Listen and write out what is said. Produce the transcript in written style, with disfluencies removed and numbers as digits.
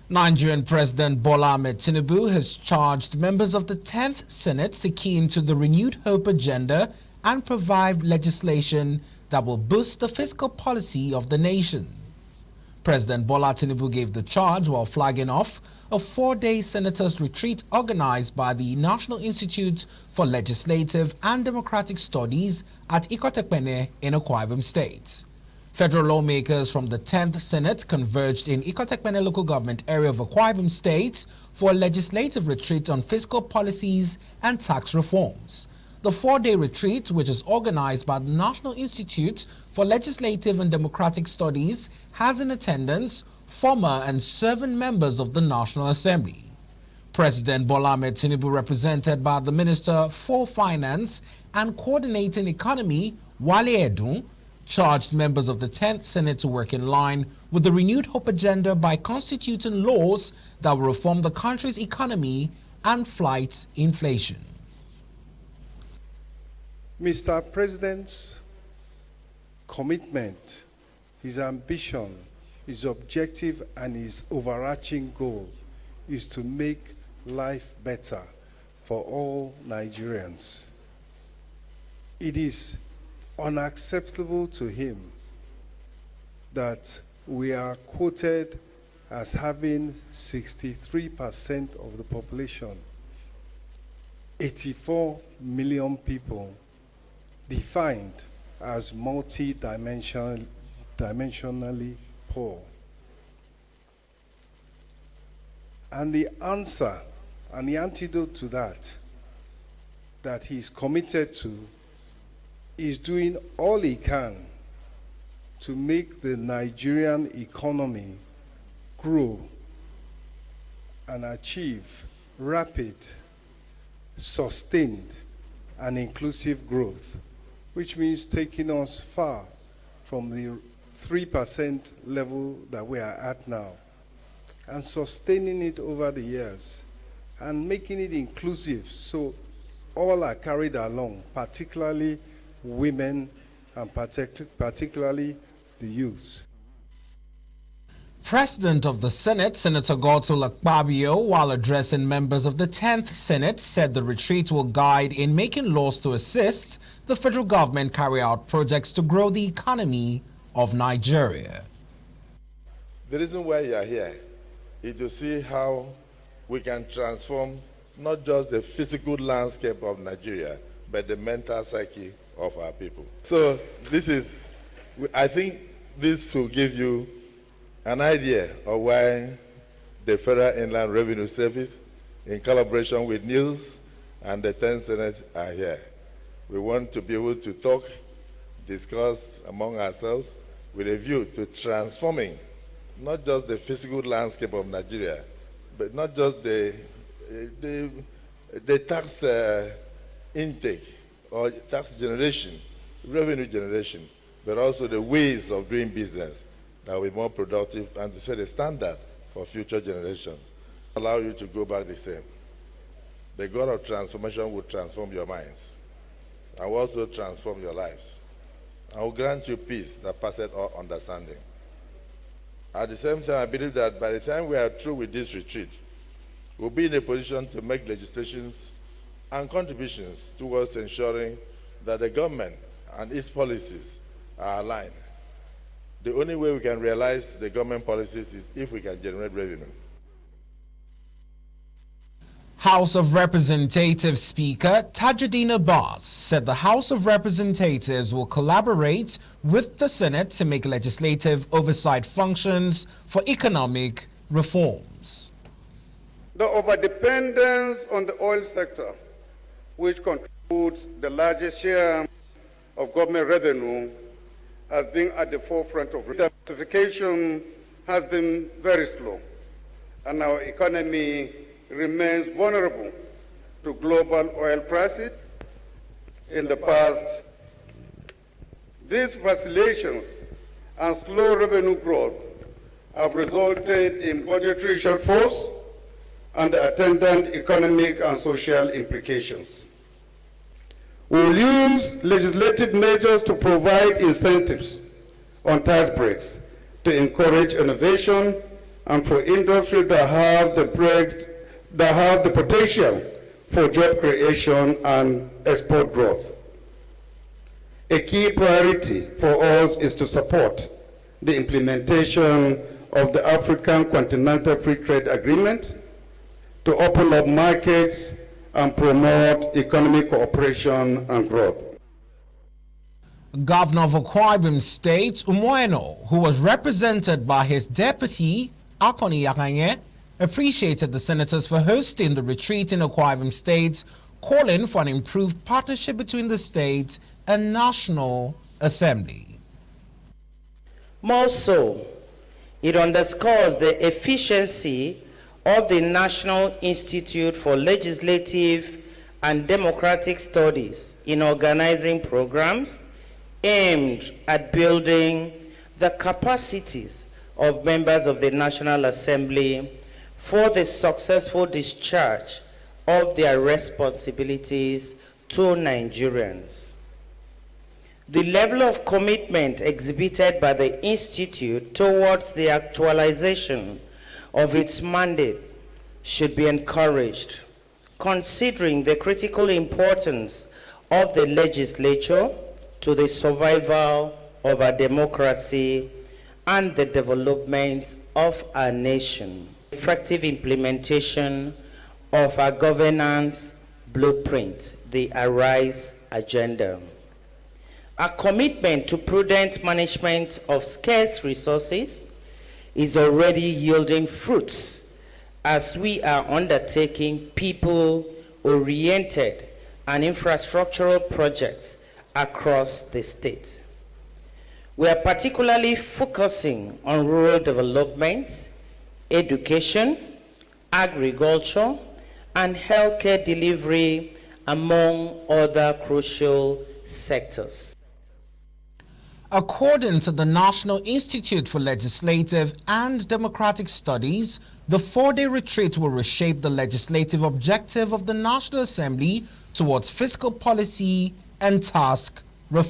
Nigerian President Bola Tinubu has charged members of the 10th Senate to key into the renewed hope agenda and provide legislation that will boost the fiscal policy of the nation. President Bola Tinubu gave the charge while flagging off a 4-day senators' retreat organized by the National Institute for Legislative and Democratic Studies at Ikot Ekpene in Akwa Ibom State. Federal lawmakers from the 10th Senate converged in Ikot Ekpene local government area of Akwa Ibom State for a legislative retreat on fiscal policies and tax reforms. The 4-day retreat, which is organized by the National Institute for Legislative and Democratic Studies, has in attendance former and serving members of the National Assembly. President Bola Tinubu, represented by the Minister for Finance and Coordinating Economy, Wale Edun, charged members of the 10th Senate to work in line with the renewed hope agenda by constituting laws that will reform the country's economy and fight inflation. Mr. President's commitment, his ambition, his objective and his overarching goal is to make life better for all Nigerians. It is unacceptable to him that we are quoted as having 63% of the population, 84 million people, defined as multi-dimensionally poor. And the answer and the antidote to that he's committed to, is doing all he can to make the Nigerian economy grow and achieve rapid, sustained, and inclusive growth, which means taking us far from the 3% level that we are at now and sustaining it over the years and making it inclusive so all are carried along, particularly women and particularly the youth. President of the Senate, Senator Ikot Ekpene, while addressing members of the 10th Senate, said the retreat will guide in making laws to assist the federal government carry out projects to grow the economy of Nigeria. The reason why you are here is to see how we can transform not just the physical landscape of Nigeria, but the mental psyche of our people. So I think this will give you an idea of why the Federal Inland Revenue Service, in collaboration with NILS and the 10th Senate, are here. We want to be able to talk, discuss among ourselves with a view to transforming not just the physical landscape of Nigeria, but not just the tax intake or tax generation, revenue generation, but also the ways of doing business that will be more productive and to set a standard for future generations. Allow you to go back the same. The God of transformation will transform your minds and will also transform your lives. I will grant you peace that passeth all understanding. At the same time, I believe that by the time we are through with this retreat, we'll be in a position to make legislations and contributions towards ensuring that the government and its policies are aligned. The only way we can realize the government policies is if we can generate revenue. House of Representatives Speaker Tajuddin Abbas said the House of Representatives will collaborate with the Senate to make legislative oversight functions for economic reforms. The overdependence on the oil sector, which contributes the largest share of government revenue, has been at the forefront of diversification, has been very slow, and our economy remains vulnerable to global oil prices. In the past, these vacillations and slow revenue growth have resulted in budgetary shortfalls and the attendant economic and social implications. We will use legislative measures to provide incentives on tax breaks to encourage innovation and for industries that have the potential for job creation and export growth. A key priority for us is to support the implementation of the African Continental Free Trade Agreement to open up markets and promote economic cooperation and growth. Governor of Akwa Ibom State, Umoeno, who was represented by his deputy, Akoni Yakanye, appreciated the senators for hosting the retreat in Akwa Ibom State, calling for an improved partnership between the state and National Assembly. More so, it underscores the efficiency of the National Institute for Legislative and Democratic Studies in organizing programs aimed at building the capacities of members of the National Assembly for the successful discharge of their responsibilities to Nigerians. The level of commitment exhibited by the Institute towards the actualization of its mandate should be encouraged, considering the critical importance of the legislature to the survival of our democracy and the development of our nation. Effective implementation of our governance blueprint, the ARISE agenda. Our commitment to prudent management of scarce resources is already yielding fruits as we are undertaking people-oriented and infrastructural projects across the state. We are particularly focusing on rural development, education, agriculture, and healthcare delivery, among other crucial sectors. According to the National Institute for Legislative and Democratic Studies, the 4-day retreat will reshape the legislative objective of the National Assembly towards fiscal policy and task